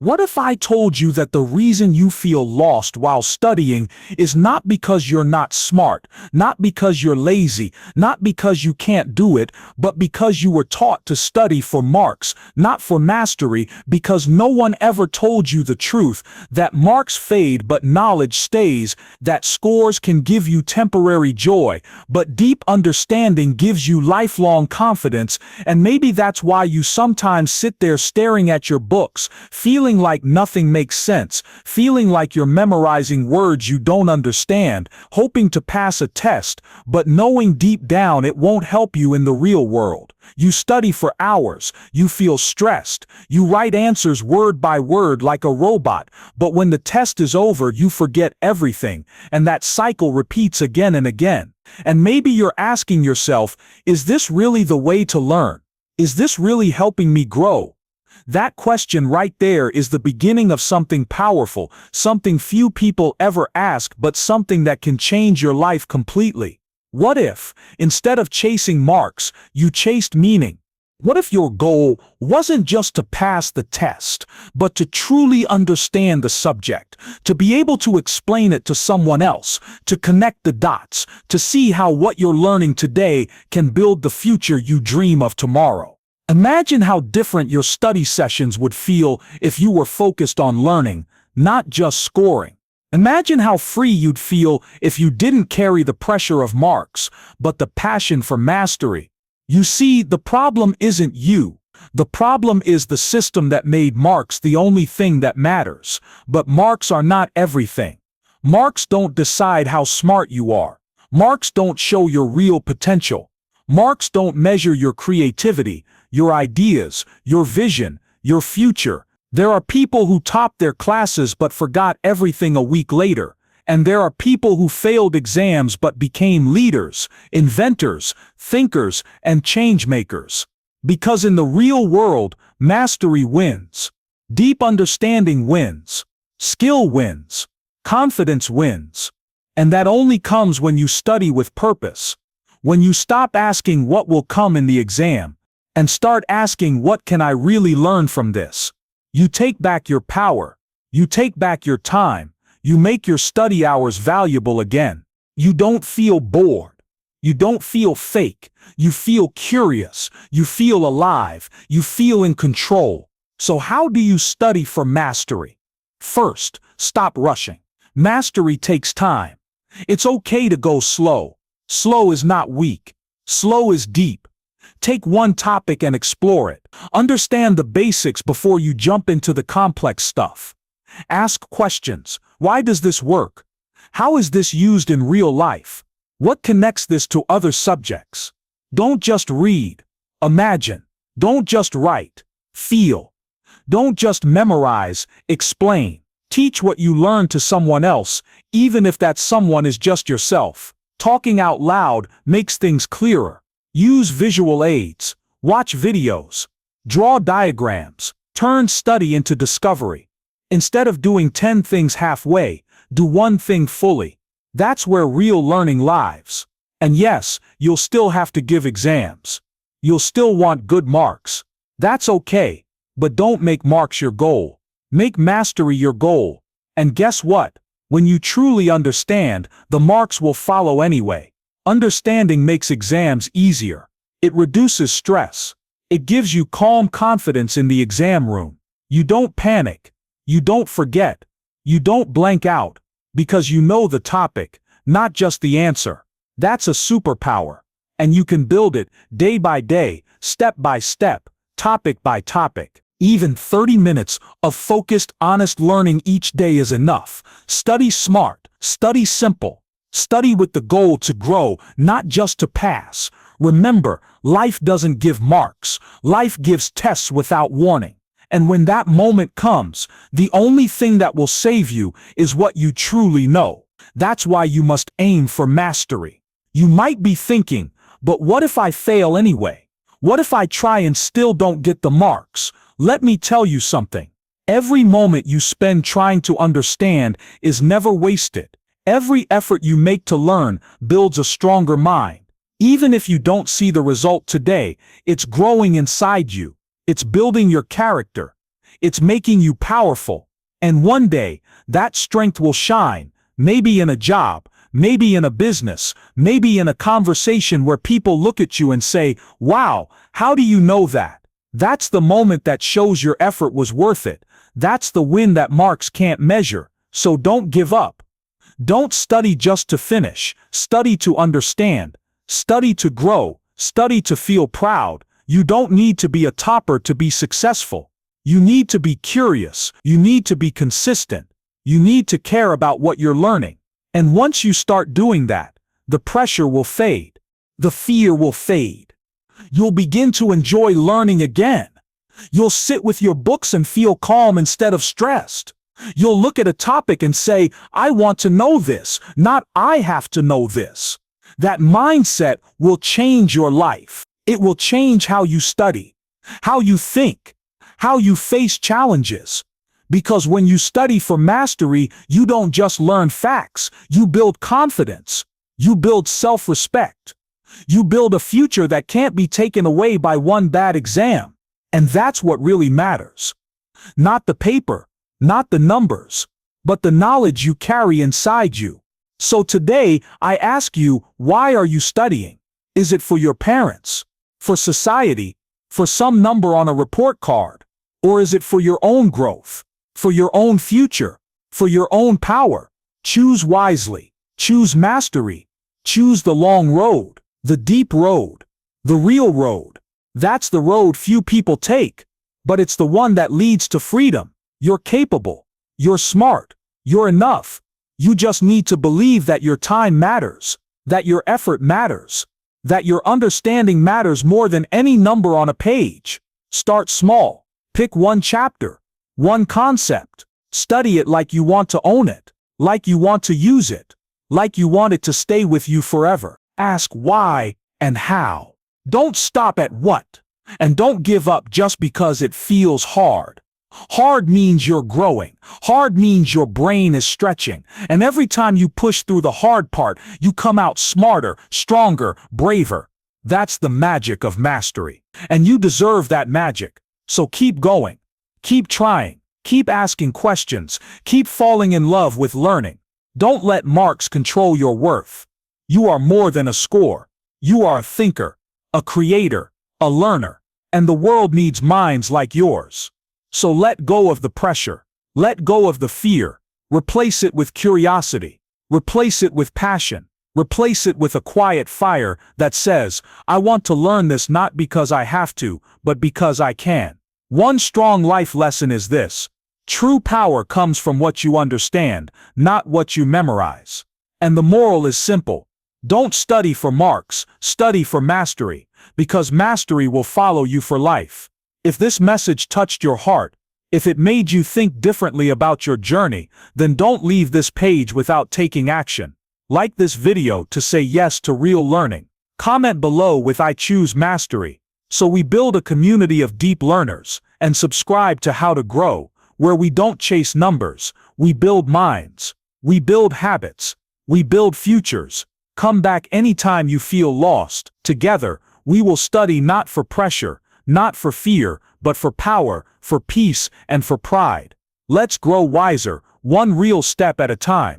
What if I told you that the reason you feel lost while studying is not because you're not smart, not because you're lazy, not because you can't do it, but because you were taught to study for marks, not for mastery, because no one ever told you the truth, that marks fade but knowledge stays, that scores can give you temporary joy, but deep understanding gives you lifelong confidence, and maybe that's why you sometimes sit there staring at your books, feeling like nothing makes sense, feeling like you're memorizing words you don't understand, hoping to pass a test, but knowing deep down it won't help you in the real world. You study for hours, you feel stressed, you write answers word by word like a robot, but when the test is over you forget everything, and that cycle repeats again and again. And maybe you're asking yourself, is this really the way to learn? Is this really helping me grow? That question right there is the beginning of something powerful, something few people ever ask, but something that can change your life completely. What if, instead of chasing marks, you chased meaning? What if your goal wasn't just to pass the test, but to truly understand the subject, to be able to explain it to someone else, to connect the dots, to see how what you're learning today can build the future you dream of tomorrow? Imagine how different your study sessions would feel if you were focused on learning, not just scoring. Imagine how free you'd feel if you didn't carry the pressure of marks, but the passion for mastery. You see, the problem isn't you. The problem is the system that made marks the only thing that matters. But marks are not everything. Marks don't decide how smart you are. Marks don't show your real potential. Marks don't measure your creativity, your ideas, your vision, your future. There are people who topped their classes but forgot everything a week later. And there are people who failed exams but became leaders, inventors, thinkers, and change-makers. Because in the real world, mastery wins. Deep understanding wins. Skill wins. Confidence wins. And that only comes when you study with purpose. When you stop asking what will come in the exam, and start asking what can I really learn from this. You take back your power. You take back your time. You make your study hours valuable again. You don't feel bored. You don't feel fake. You feel curious. You feel alive. You feel in control. So how do you study for mastery? First, stop rushing. Mastery takes time. It's okay to go slow. Slow is not weak. Slow is deep. Take one topic and explore it. Understand the basics before you jump into the complex stuff. Ask questions. Why does this work? How is this used in real life? What connects this to other subjects? Don't just read. Imagine. Don't just write. Feel. Don't just memorize. Explain. Teach what you learn to someone else, even if that someone is just yourself. Talking out loud makes things clearer. Use visual aids. Watch videos. Draw diagrams. Turn study into discovery. Instead of doing 10 things halfway, do one thing fully. That's where real learning lives. And yes, you'll still have to give exams. You'll still want good marks. That's okay, but don't make marks your goal. Make mastery your goal. And guess what? When you truly understand, the marks will follow anyway. Understanding makes exams easier. It reduces stress. It gives you calm confidence in the exam room. You don't panic. You don't forget. You don't blank out. Because you know the topic, not just the answer. That's a superpower. And you can build it day by day, step by step, topic by topic. Even 30 minutes of focused, honest learning each day is enough. Study smart. Study simple. Study with the goal to grow, not just to pass. Remember, life doesn't give marks. Life gives tests without warning. And when that moment comes, the only thing that will save you is what you truly know. That's why you must aim for mastery. You might be thinking, but what if I fail anyway? What if I try and still don't get the marks? Let me tell you something. Every moment you spend trying to understand is never wasted. Every effort you make to learn builds a stronger mind. Even if you don't see the result today, it's growing inside you. It's building your character. It's making you powerful. And one day, that strength will shine, maybe in a job, maybe in a business, maybe in a conversation where people look at you and say, "Wow, how do you know that?" That's the moment that shows your effort was worth it. That's the win that marks can't measure. So don't give up. Don't study just to finish. Study to understand. Study to grow. Study to feel proud. You don't need to be a topper to be successful. You need to be curious. You need to be consistent. You need to care about what you're learning. And once you start doing that, the pressure will fade. The fear will fade. You'll begin to enjoy learning again. You'll sit with your books and feel calm instead of stressed. You'll look at a topic and say, "I want to know this," not "I have to know this." That mindset will change your life. It will change how you study, how you think, how you face challenges. Because when you study for mastery, you don't just learn facts, you build confidence. You build self-respect. You build a future that can't be taken away by one bad exam. And that's what really matters. Not the paper, not the numbers, but the knowledge you carry inside you. So today, I ask you, why are you studying? Is it for your parents? For society? For some number on a report card? Or is it for your own growth? For your own future? For your own power? Choose wisely. Choose mastery. Choose the long road, the deep road, the real road. That's the road few people take, but it's the one that leads to freedom. You're capable. You're smart. You're enough. You just need to believe that your time matters, that your effort matters, that your understanding matters more than any number on a page. Start small. Pick one chapter, one concept. Study it like you want to own it, like you want to use it, like you want it to stay with you forever. Ask why and how. Don't stop at what. And don't give up just because it feels hard. Hard means you're growing. Hard means your brain is stretching. And every time you push through the hard part, you come out smarter, stronger, braver. That's the magic of mastery. And you deserve that magic. So keep going. Keep trying. Keep asking questions. Keep falling in love with learning. Don't let marks control your worth. You are more than a score. You are a thinker, a creator, a learner. And the world needs minds like yours. So let go of the pressure. Let go of the fear. Replace it with curiosity. Replace it with passion. Replace it with a quiet fire that says, "I want to learn this not because I have to, but because I can." One strong life lesson is this: true power comes from what you understand, not what you memorize. And the moral is simple. Don't study for marks, study for mastery, because mastery will follow you for life. If this message touched your heart, if it made you think differently about your journey, then don't leave this page without taking action. Like this video to say yes to real learning. Comment below with "I choose mastery," so we build a community of deep learners, and subscribe to How to Grow, where we don't chase numbers, we build minds, we build habits, we build futures. Come back anytime you feel lost. Together, we will study not for pressure, not for fear, but for power, for peace, and for pride. Let's grow wiser, one real step at a time.